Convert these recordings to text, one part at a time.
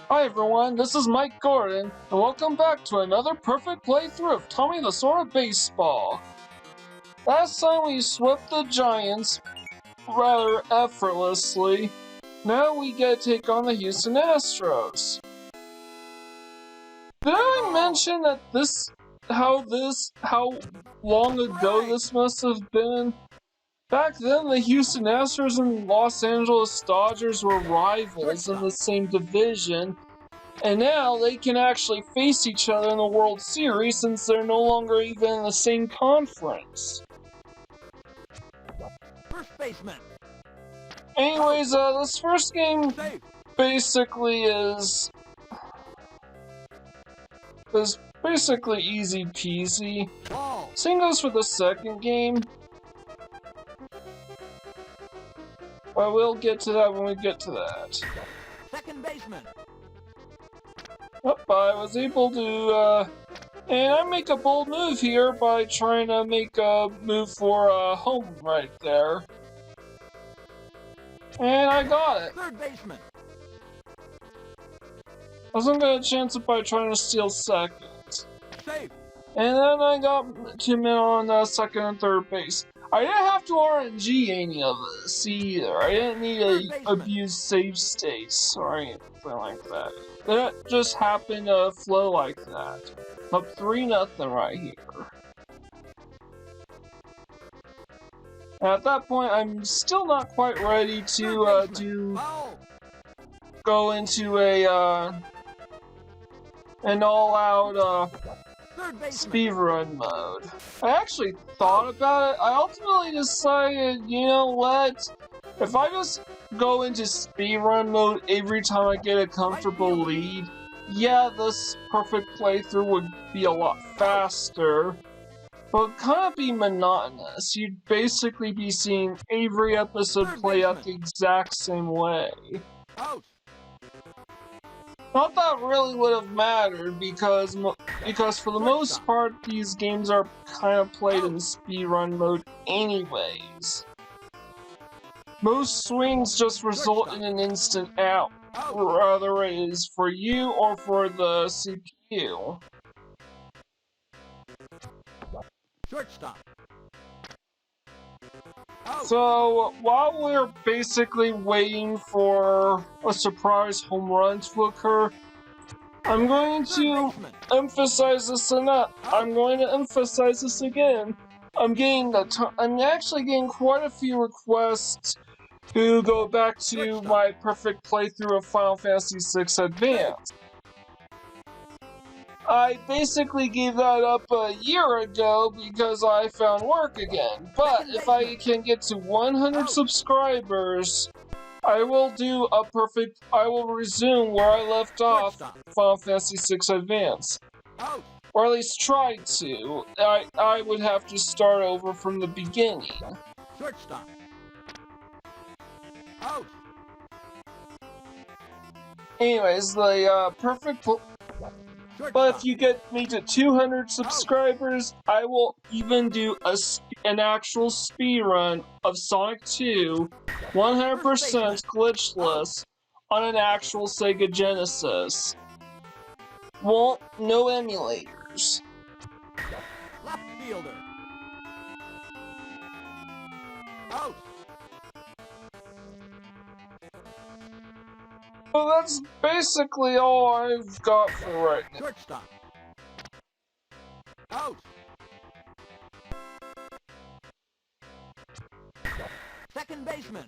Hi everyone, this is Mike Gordon, and welcome back to another perfect playthrough of Tommy Lasorda Baseball. Last time we swept the Giants rather effortlessly. Now we get to take on the Houston Astros. Did I mention that how long ago this must have been? Back then, the Houston Astros and Los Angeles Dodgers were rivals in the same division, and now they can actually face each other in the World Series since they're no longer even in the same conference. First baseman. Anyways, this first game basically is basically easy peasy. Same goes for the second game. But we'll get to that when we get to that. Second baseman. Yep, I was able to, and I make a bold move here by trying to make a move for a home right there. And I got it. Third baseman. I wasn't gonna chance it by trying to steal second. Safe. And then I got 2 men on second and third base. I didn't have to RNG any of this either. I didn't need to abuse save states or anything like that. That just happened to flow like that. Up 3-0 right here. And at that point, I'm still not quite ready to go into an all-out speed run mode. I actually thought about it. I ultimately decided, you know what? If I just go into speedrun mode every time I get a comfortable lead, yeah, this perfect playthrough would be a lot faster, but it'd kind of be monotonous. You'd basically be seeing every episode play out the exact same way. Not that really would have mattered because for the most part these games are kind of played in speedrun mode anyways. Most swings just result in an instant out, whether it is for you or for the CPU. Shortstop. So, while we're basically waiting for a surprise home run to occur, I'm going to emphasize this enough. I'm going to emphasize this again. I'm actually getting quite a few requests to go back to my perfect playthrough of Final Fantasy VI Advance. I basically gave that up a year ago because I found work again, but if I can get to 100 subscribers, I will resume where I left off Final Fantasy VI Advance. Or at least try to. I would have to start over from the beginning. Shortstop. Anyways, the but if you get me to 200 subscribers, I will even do an actual speedrun of Sonic 2, 100% glitchless, on an actual Sega Genesis. No emulators. Left fielder. Out. So that's basically all I've got for right now. Shortstop. Out. Second baseman.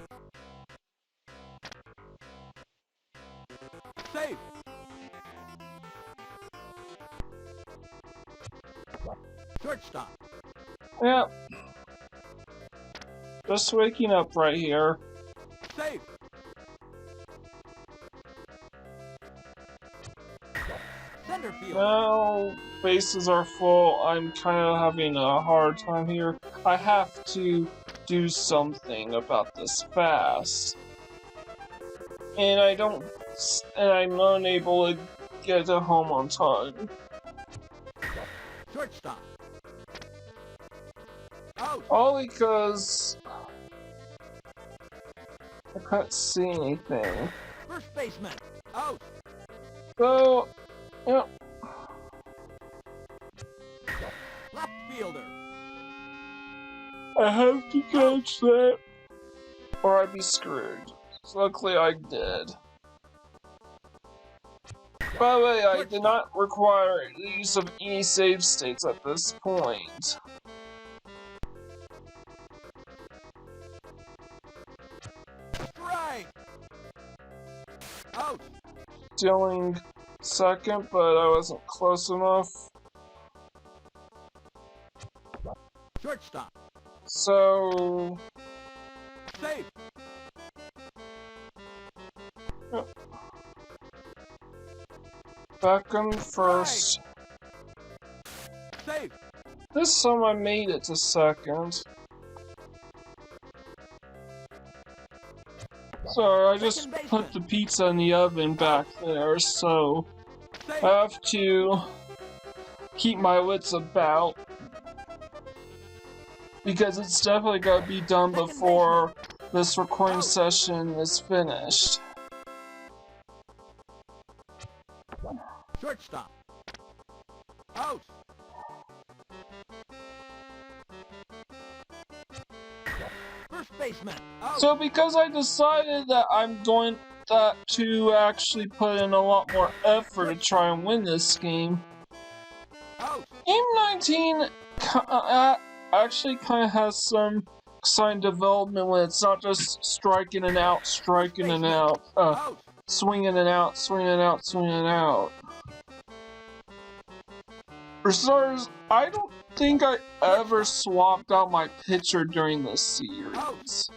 Safe. Shortstop. Yep. Just waking up right here. Safe. Center field. Now bases are full. I'm kind of having a hard time here. I have to do something about this fast. And I'm unable to get to home on time. Shortstop. Out. All because I can't see anything. First baseman. Out. So, yeah. Left fielder. I have to catch that, or I'd be screwed. So luckily I did. By the way, I did not require the use of any save states at this point. Right. Out. Stealing second, but I wasn't close enough. Shortstop. So... Safe. Yep. Second, first. Safe. This time I made it to second. So I just put the pizza in the oven back there, so I have to keep my wits about. Because it's definitely gotta be done before this recording session is finished. Shortstop. Out. First baseman. Out. So because I decided that I'm going to actually put in a lot more effort to try and win this game, Out. Game 19 actually kind of has some exciting development when it's not just striking and out, striking and out, swinging and out, swinging and out, swinging and out. For starters, I don't think I ever swapped out my pitcher during this series.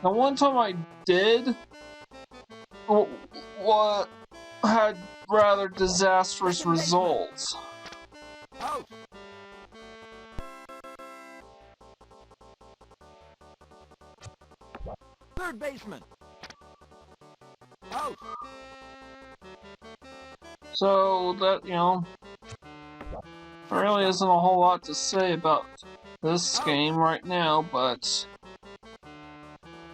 The one time I did, what had rather disastrous results. Out. Third baseman. Out. So that, you know, there really isn't a whole lot to say about this game right now, but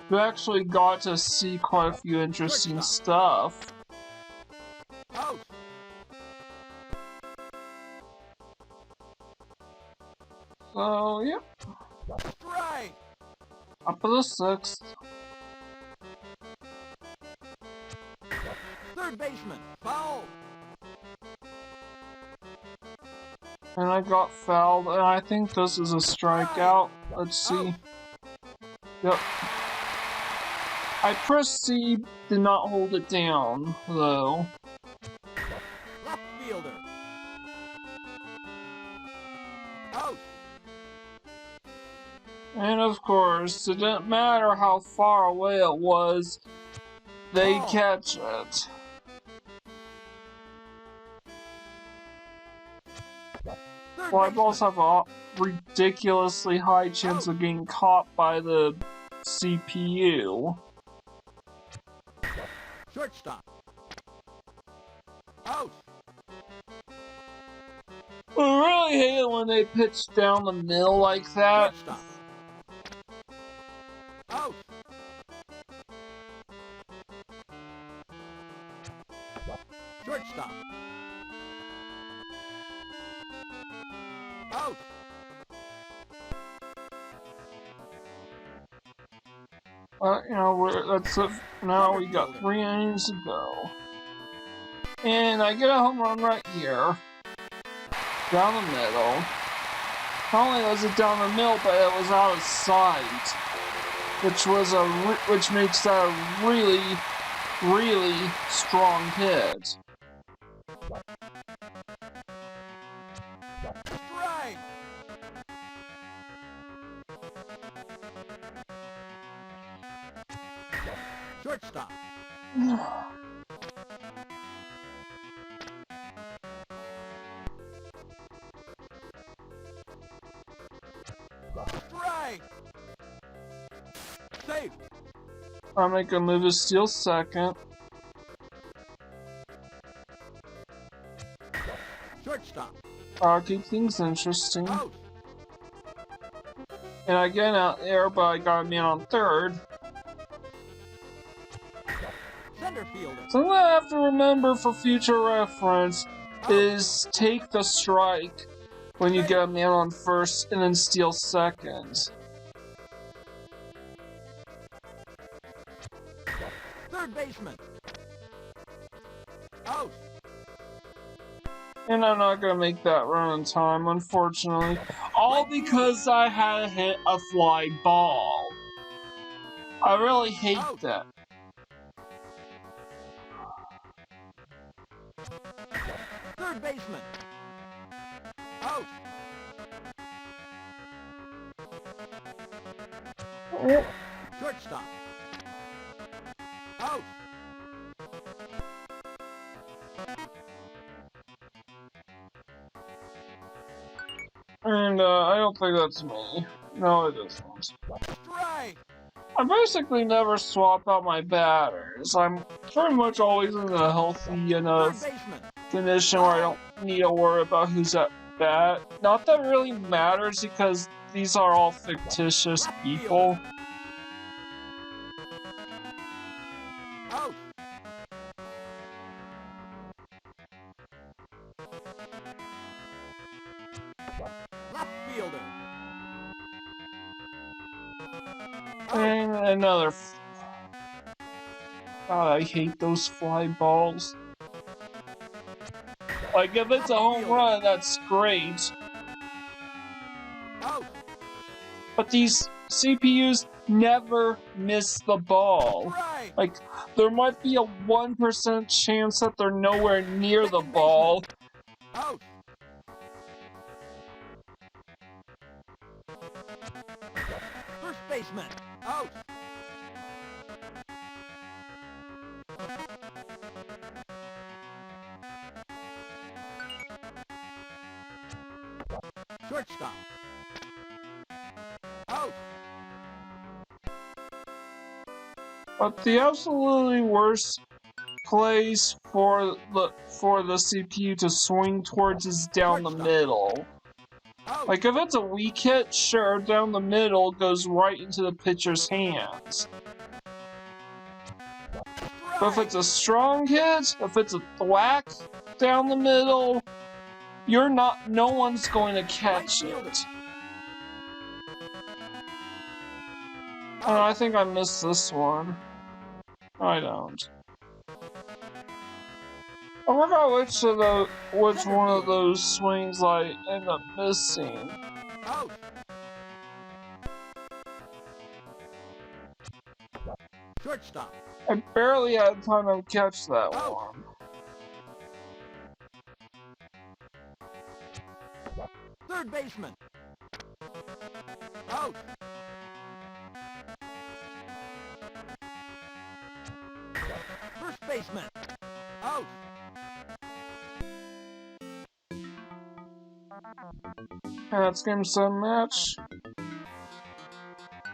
we actually got to see quite a few interesting stuff. Out. So, yeah. Strike. Up to the sixth. Third baseman. Foul. And I got fouled, and I think this is a strikeout. Let's see. Yep. I pressed C, did not hold it down, though. Left fielder. Out. And of course, it didn't matter how far away it was, they catch it. Fly balls have a ridiculously high chance of getting caught by the CPU. Shortstop. Out. I really hate it when they pitch down the middle like that. Shortstop. Out. Shortstop. Out. You know, that's it. Now we got 3 innings to go. And I get a home run right here. Down the middle. Not only was it down the middle, but it was out of sight. Which makes that a really, really strong hit. Strike. Shortstop. Strike. Safe. I make a move to steal second. Shortstop. I'll keep things interesting. Out. And I get out there, but I got a man on third. Center fielder. So I'm gonna have have to remember for future reference is take the strike when you get a man on first and then steal second. Third baseman. Out. And I'm not gonna make that run in time, unfortunately. All because I had hit a fly ball. I really hate that. Third baseman. Out. Shortstop. Out. And I don't think that's me. No, it isn't. Strike. I basically never swap out my batters. I'm pretty much always in a healthy enough condition where I don't need to worry about who's at bat. Not that it really matters because these are all fictitious people. Out. Left fielder. And another. God, I hate those fly balls. Like, if it's a home run, that's great. Out. But these CPUs never miss the ball. Like, there might be a 1% chance that they're nowhere near the ball. Out. First baseman. Out. Shortstop. Out. But the absolutely worst place for the CPU to swing towards is down the middle. Like, if it's a weak hit, sure, down the middle goes right into the pitcher's hands. But if it's a strong hit, if it's a thwack down the middle, no one's going to catch it. I think I missed this one. I don't. I forgot which one of those swings I end up missing. Out. Shortstop. I barely had time to catch that one. Third baseman. Out. First baseman. Out. And that's game 7 match.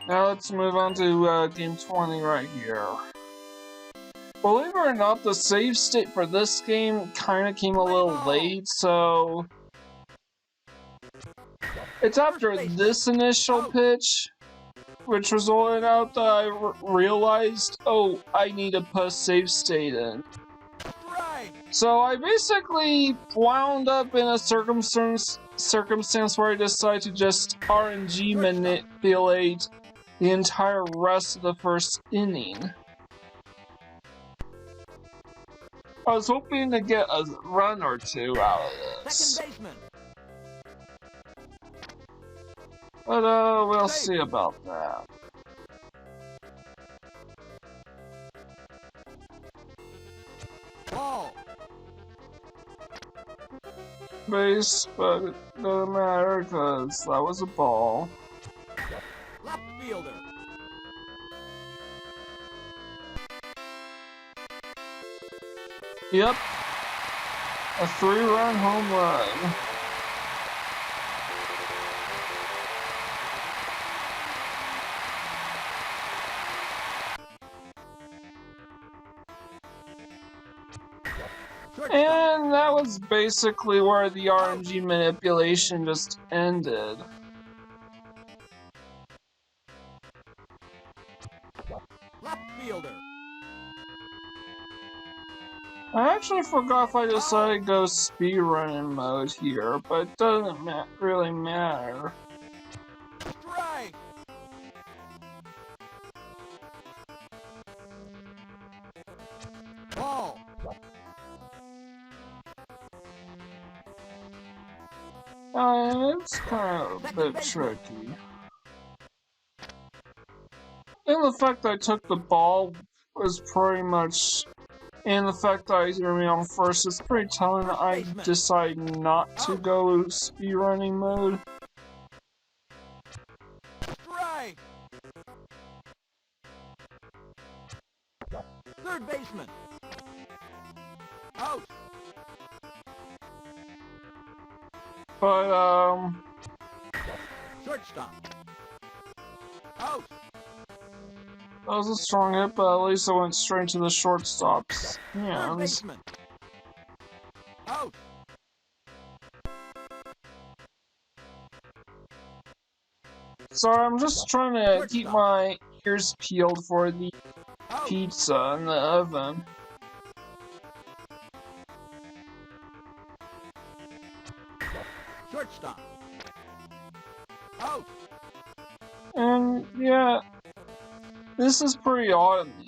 Now let's move on to game 20 right here. Believe it or not, the save state for this game kind of came a little late, so it's after this initial pitch, which resulted out that I realized, oh, I need to put a save state in. So I basically wound up in a circumstance where I decided to just RNG manipulate the entire rest of the first inning. I was hoping to get a run or two out of this. But we'll see about that. Ball. Base, but it doesn't matter because that was a ball. Left fielder. Yep. A 3-run home run. And that was basically where the RNG manipulation just ended. Left fielder. actually forgot if I decided to go speedrunning mode here, but it doesn't really matter. Strike! Ball! It's kind of a bit tricky. And the fact that I took the ball was pretty much, and the fact that I remained on first is pretty telling that I decided not to go speedrunning mode. Strike! Third baseman! Out! But, Shortstop! Out! that was a strong hit, but at least I went straight to the shortstop's Third hands. baseman! Out! Sorry, I'm just trying to keep my ears peeled for the pizza in the oven. Shortstop! Out! And yeah, this is pretty automated.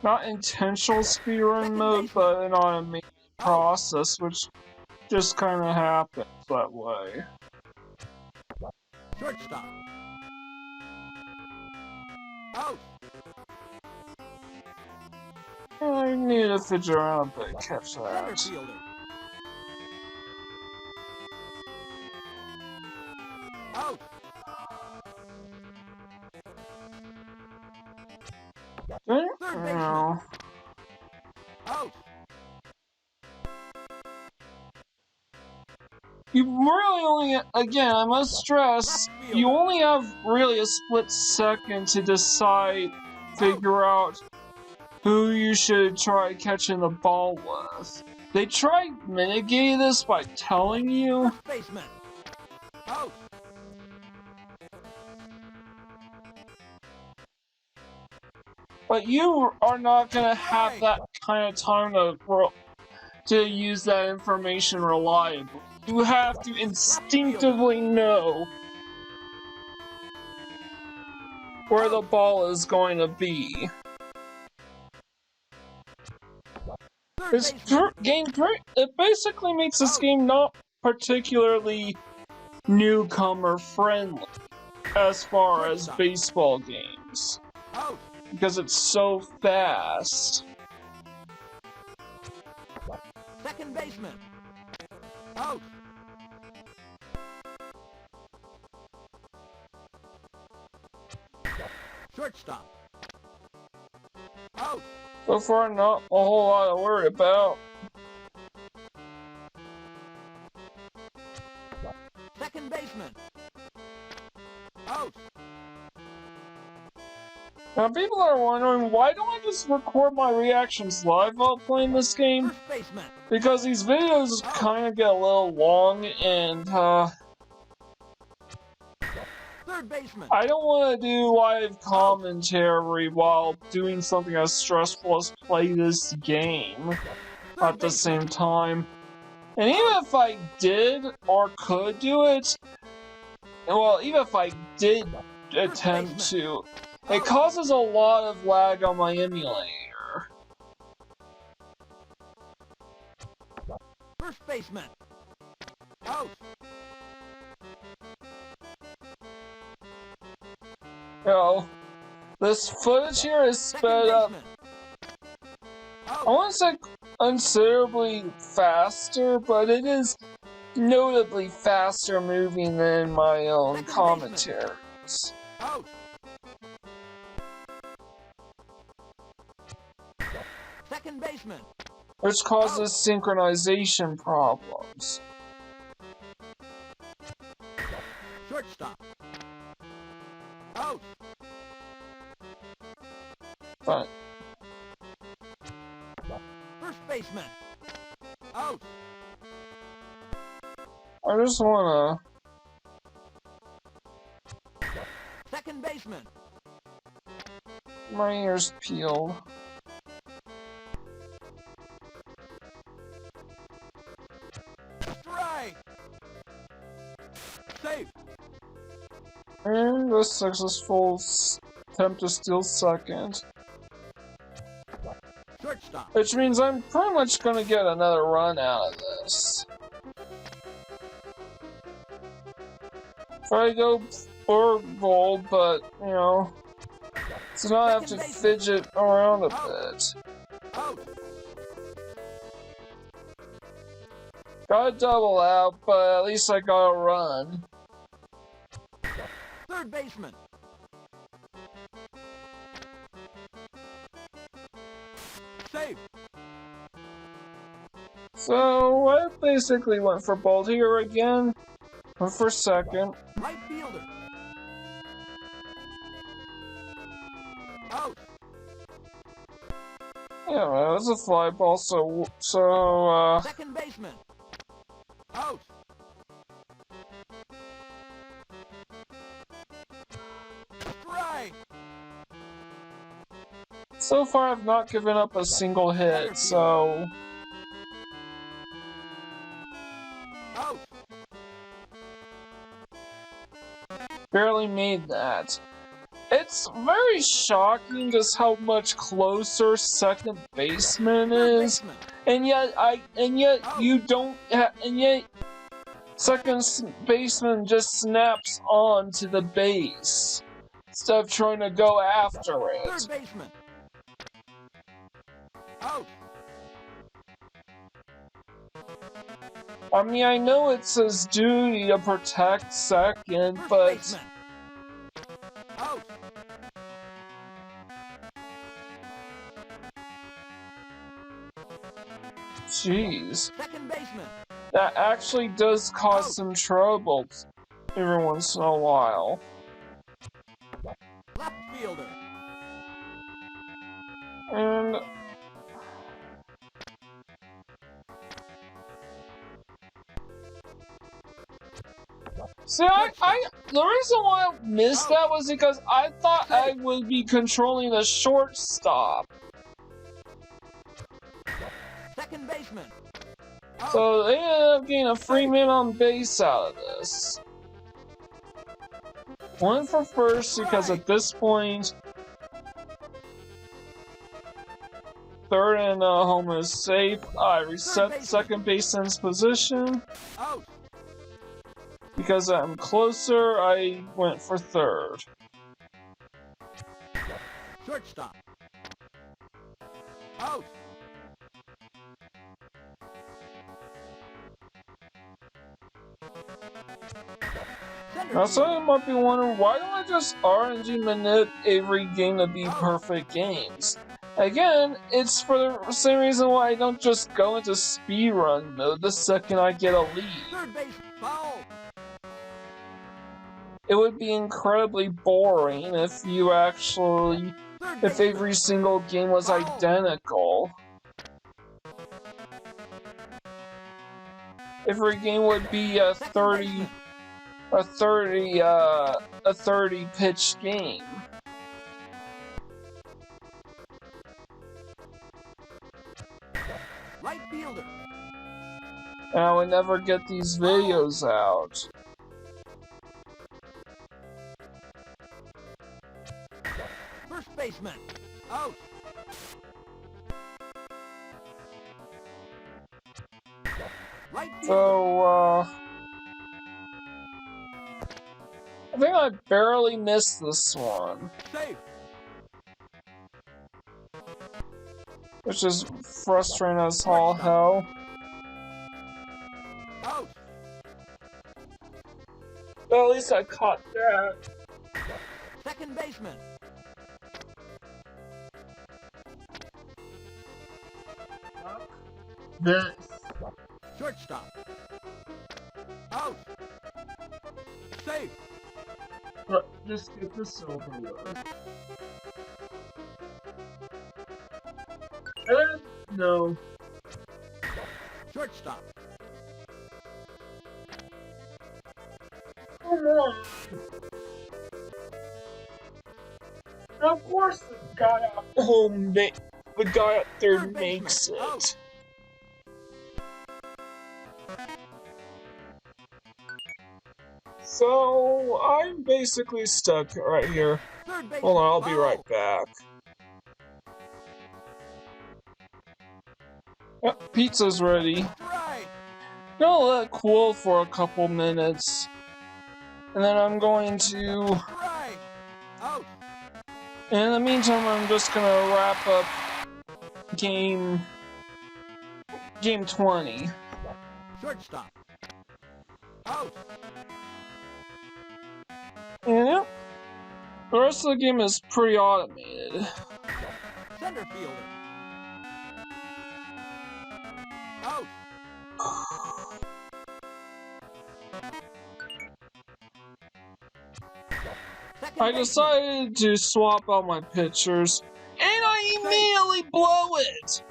Not intentional speedrun mode, but an automated process, which just kind of happens that way. Shortstop! Out! And I need to fidget around a bit, catch Center that. fielder! Out! Third baseman! No. Out! You really only, again, I must stress, you only have really a split second to decide, figure out who you should try catching the ball with. They try mitigating this by telling you. First baseman! Out! But you are not gonna have that kind of time to use that information reliably. You have to instinctively know where the ball is going to be. This game, it basically makes this game not particularly newcomer friendly as far as baseball games. Out! Because it's so fast. Second baseman! Out! Shortstop! Out! So far, not a whole lot to worry about. Second baseman! Out! Now, people are wondering, why don't I just record my reactions live while playing this game? First baseman! Because these videos kind of get a little long, and, Third baseman! I don't want to do live commentary while doing something as stressful as play this game at the same time. And even if I did or could do it, well, even if I did attempt to, it causes a lot of lag on my emulator. First baseman! Out! You know, this footage here is sped up, I wouldn't say considerably faster, but it is notably faster moving than my own commentaries. Out! Second baseman! Which causes synchronization problems. Shortstop! Out! But First baseman! Out! I just wanna... Second baseman! My ears peeled. And a successful attempt to steal second. Shortstop. Which means I'm pretty much gonna get another run out of this. If I go for goal, but, you know, so now I have to fidget around a bit. Out. Got a double out, but at least I got a run. Third baseman. Save. So I basically went for bolt here again. Went for second. Right fielder. Out. Yeah, man, it's a fly ball, so Second baseman. Out. Strike. so far I've not given up a single hit, so Out. barely made that. It's very shocking just how much closer second baseman Third is, baseman. and yet you don't, and yet second baseman just snaps on to the base instead of trying to go after it. Third baseman. Out. I mean, I know it's his duty to protect second, First but baseman. Out. jeez, Second baseman. that actually does cause some trouble every once in a while. Left fielder. And see, the reason why I missed that was because I thought I would be controlling the shortstop. Second baseman. Out. So they ended up getting a free man on base out of this. Went for first because at this point, third and home is safe. I reset second baseman's position. Out. Because I'm closer, I went for third. Shortstop. Out. Center Now field. some might be wondering, why don't I just RNG manip every game to be perfect games? Again, it's for the same reason why I don't just go into speedrun mode the second I get a lead. Third base. Foul. It would be incredibly boring if you actually, Third if baseman. every single game was identical. Every game would be a 30 pitch game. Right fielder. And I would never get these videos out. First baseman. Out. Right fielder. So, I think I barely missed this one, Safe. which is frustrating as all hell. Out. But at least I caught that. Second baseman. This. Shortstop. Out. Safe. But just get this over with. No. Shortstop. Come on. Now, of course, the guy out home, the guy out there Third makes baseman. it. Out. So I'm basically stuck right here. Third base. Hold on, I'll be right back. Yep, pizza's ready. Right. Gonna let it cool for a couple minutes. And then I'm going to... Right. Out. In the meantime, I'm just gonna wrap up game 20. Shortstop. Out. And yep, the rest of the game is pretty automated. Center fielder. Out. I decided to swap out my pitchers, and I immediately blow it!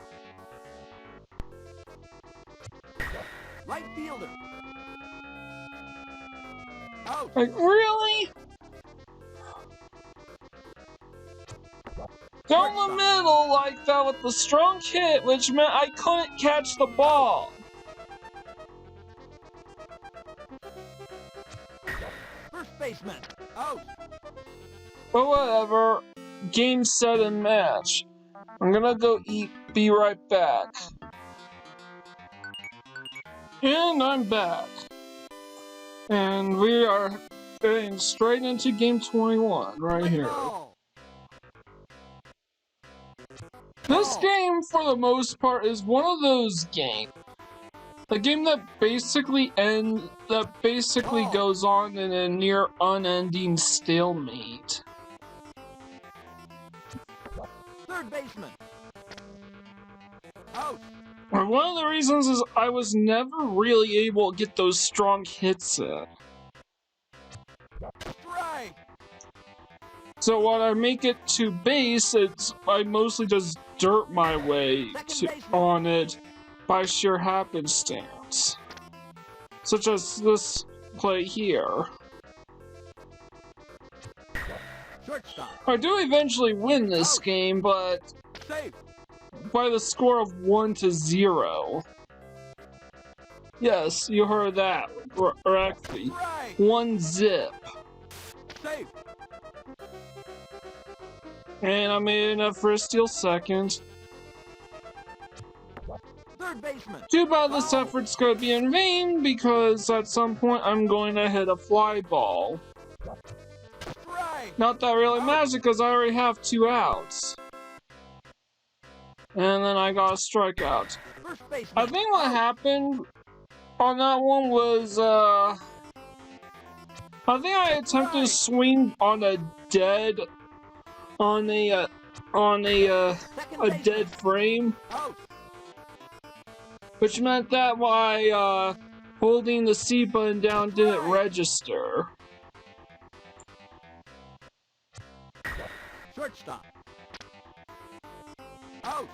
Right fielder. Out. Like, really? Down the middle like that with the strong hit, which meant I couldn't catch the ball. First baseman. Out. But whatever. Game, set, and match. I'm gonna go eat, be right back. And I'm back. And we are getting straight into game 21 right here. This game, for the most part, is one of those games. A game that basically goes on in a near unending stalemate. Third baseman. Out. And one of the reasons is I was never really able to get those strong hits in. Right. So when I make it to base, I mostly just dirt my way on it by sheer happenstance. Such as this play here. Shortstop. I do eventually win this game, but Safe. by the score of 1-0. Yes, you heard that correctly. Right. 1-0. Safe. And I made enough for a steal second. Third baseman. Too bad this effort's gonna be in vain, because at some point I'm going to hit a fly ball. Right. Not that really matters, because I already have 2 outs. And then I got a strikeout. First baseman. I think what happened on that one was, I think I attempted to swing on a dead, a dead frame, which meant that my, holding the C button down didn't register. Shortstop. Out.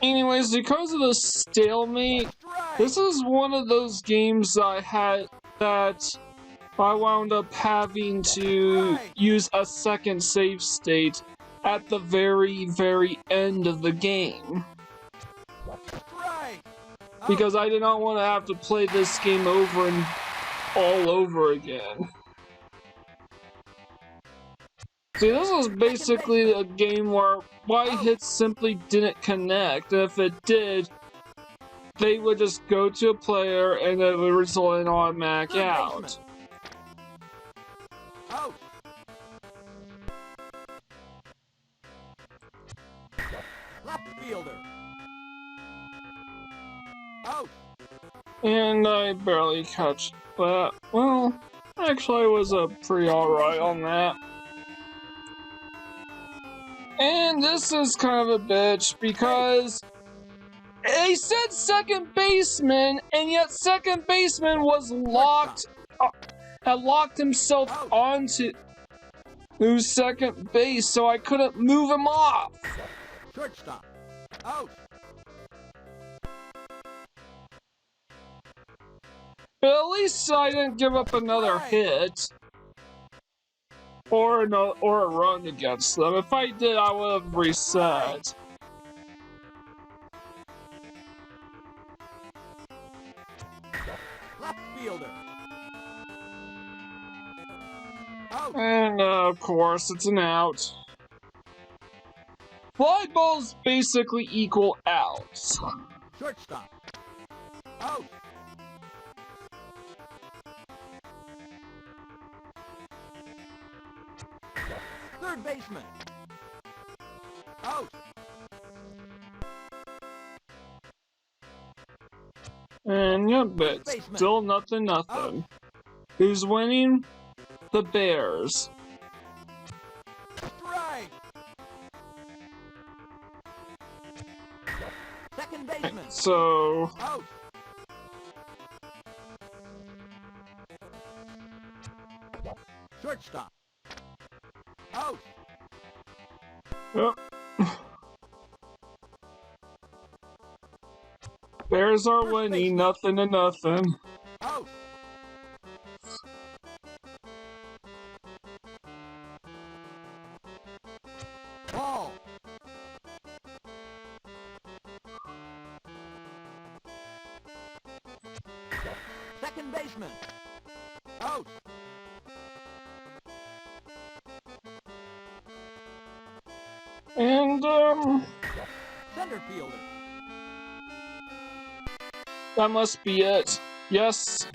Anyways, because of the stalemate, this is one of those games that I wound up having to use a second save state at the very, very end of the game. Because I did not want to have to play this game over and all over again. See, this was basically a game where my hits simply didn't connect, and if it did, they would just go to a player and it would result in an automatic out. Left fielder. Out. And I barely catch that. Well, actually I was pretty alright on that. And this is kind of a bitch, because they said second baseman, and yet second baseman was locked, had locked himself onto second base, so I couldn't move him off. Shortstop. Out. But at least I didn't give up another hit. Or a run against them. If I did, I would have reset. fielder. Out. And of course, it's an out. Fly balls basically equal outs. Shortstop. Out. Third baseman. Out. And yeah, but still nothing. Who's winning? The Bears. Strike. Second baseman. So Out. Shortstop. Out. yep. Bears are winning, nothing to nothing. Out. Ball. Second baseman. Out. And Center fielder. that must be it. Yes.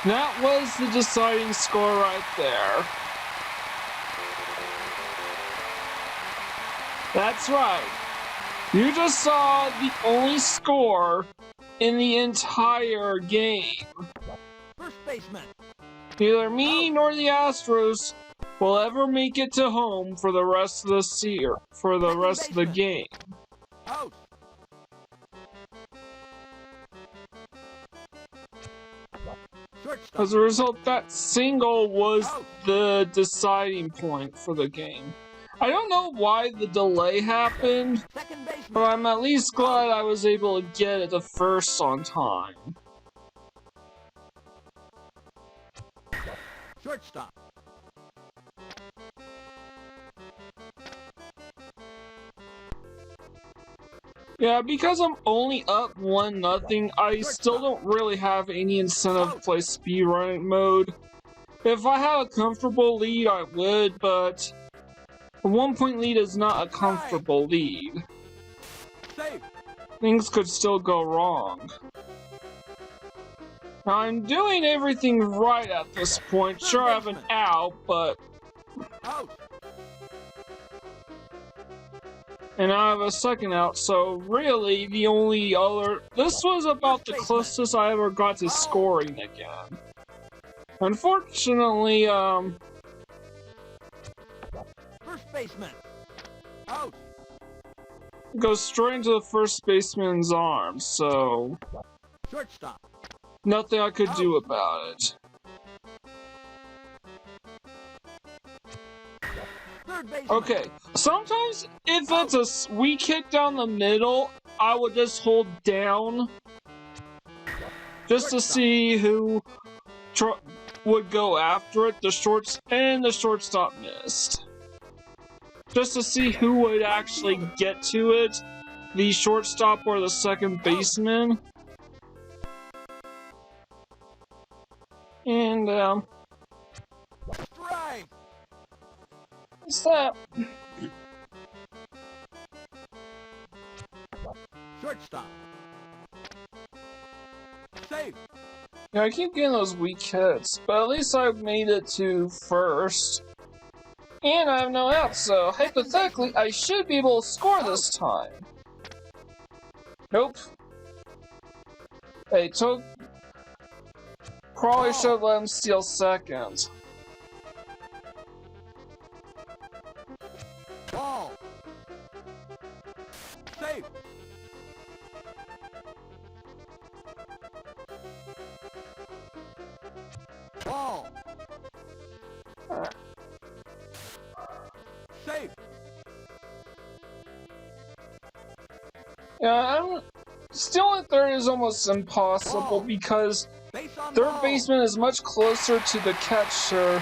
That was the deciding score right there. That's right. You just saw the only score in the entire game. First baseman. Neither me nor the Astros will ever make it to home for the rest of the year, for the rest of the game. Out. Shortstop. As a result, that single was the deciding point for the game. I don't know why the delay happened, Second baseman. but I'm at least glad I was able to get it to first on time. Shortstop. Yeah, because I'm only up 1-0, I still don't really have any incentive to play speedrun mode. If I had a comfortable lead, I would, but a 1-point lead is not a comfortable lead. Save. Things could still go wrong. Now, I'm doing everything right at this point. Sure, I have an out, but... Out. And I have a second out, so really the only other... This was about the closest I ever got to scoring again. Unfortunately, First baseman. Out. it goes straight into the first baseman's arms, so... Shortstop. Nothing I could do about it. Third baseman. Okay, sometimes if it's a weak hit down the middle, I would just hold down just to see who would go after it. The shortstop missed. Just to see who would actually get to it, the shortstop or the second baseman. And Strike. what's that? Shortstop. Save. Yeah, I keep getting those weak hits, but at least I've made it to first. And I have no outs, so hypothetically, I should be able to score this time. Nope. Hey, probably should let him steal second. Ball. Save. Ball. Save. Yeah, I'm still at third is almost impossible because Base on third ball. baseman is much closer to the catcher.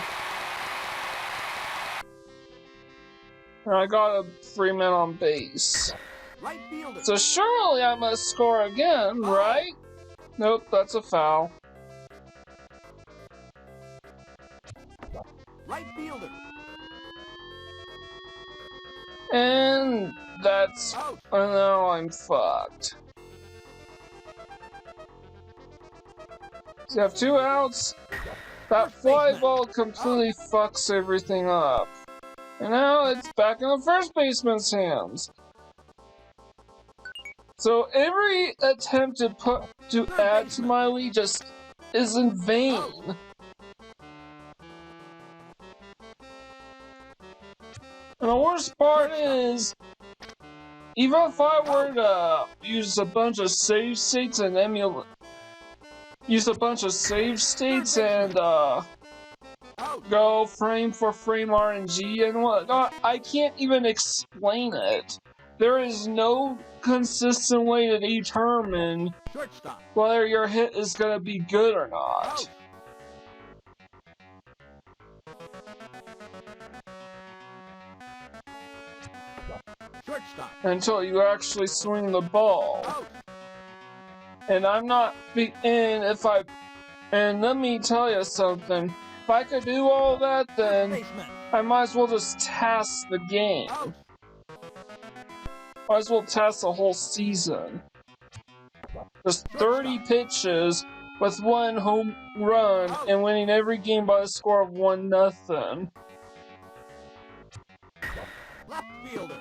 And I got a 3-man on base. Right fielder. So surely I must score again, right? Nope, that's a foul. Right fielder. And that's... Out. Oh no, I'm fucked. So you have 2 outs. That fly ball completely fucks everything up. And now it's back in the first baseman's hands. So every attempt to add to my lead just is in vain. And the worst part is, even if I were to use a bunch of save states and go frame for frame RNG and whatnot, I can't even explain it. There is no consistent way to determine whether your hit is gonna be good or not. Until you actually swing the ball. And I'm not and let me tell you something. If I could do all that, then I might as well just task the game. Might as well task the whole season. Just 30 pitches with 1 home run and winning every game by a score of 1-0. Left fielder.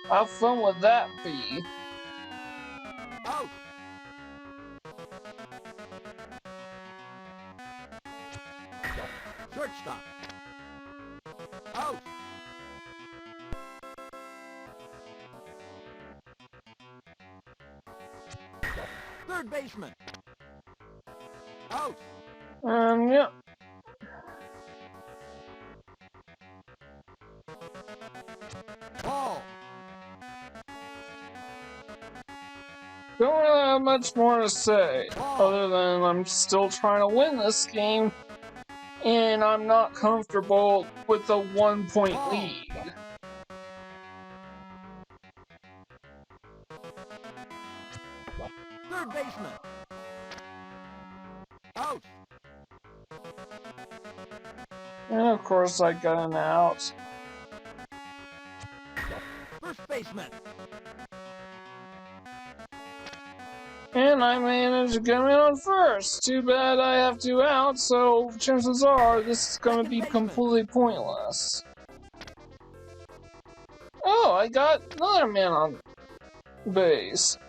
How fun would that be? Out. Shortstop. Out. Third baseman. Out. Yeah. Ball. Don't really have much more to say, other than I'm still trying to win this game, and I'm not comfortable with a 1-point lead. Third baseman. Out. And of course I got an out. First baseman. And I managed to get him on first. Too bad I have 2 outs, so chances are this is gonna be completely pointless. Oh, I got another man on base.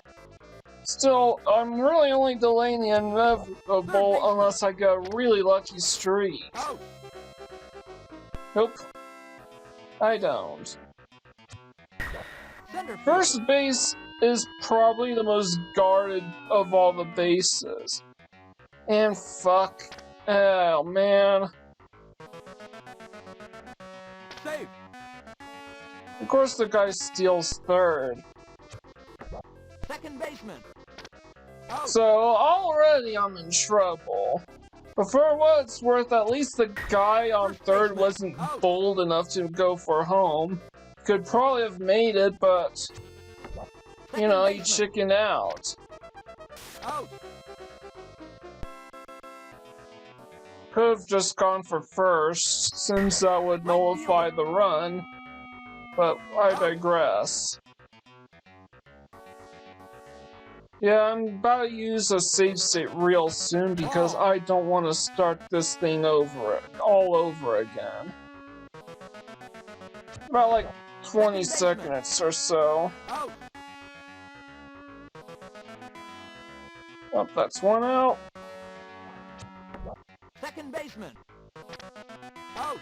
Still, I'm really only delaying the inevitable unless I get a really lucky streak. Nope. I don't. First base is probably the most guarded of all the bases. And fuck. Oh, man. Safe. Of course the guy steals third. Second baseman. Out. So, already I'm in trouble. But for what it's worth, at least the guy on third wasn't bold enough to go for home. Could probably have made it, but... you know, he chickened out. Out. Could have just gone for first, since that would nullify the run. But I digress. Yeah, I'm about to use a save state real soon because I don't want to start this thing all over again. About like 20 seconds or so. Oh, that's 1 out. Second baseman. Out.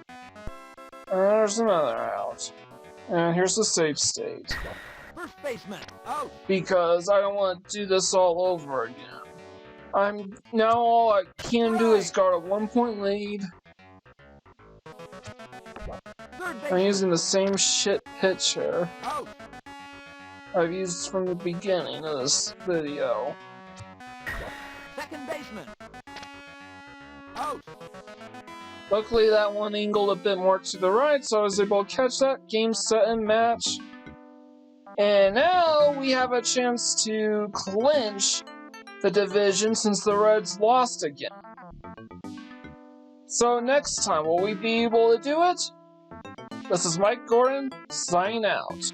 And there's another out. And here's the save state. First baseman. Out. Because I don't want to do this all over again. Now all I can do is guard a 1-point lead. I'm using the same shit pitcher I've used from the beginning of this video. Second baseman. Out. Luckily that one angled a bit more to the right, so I was able to catch that. Game, set, and match. And now we have a chance to clinch the division since the Reds lost again. So next time, will we be able to do it? This is Mike Gordon, signing out.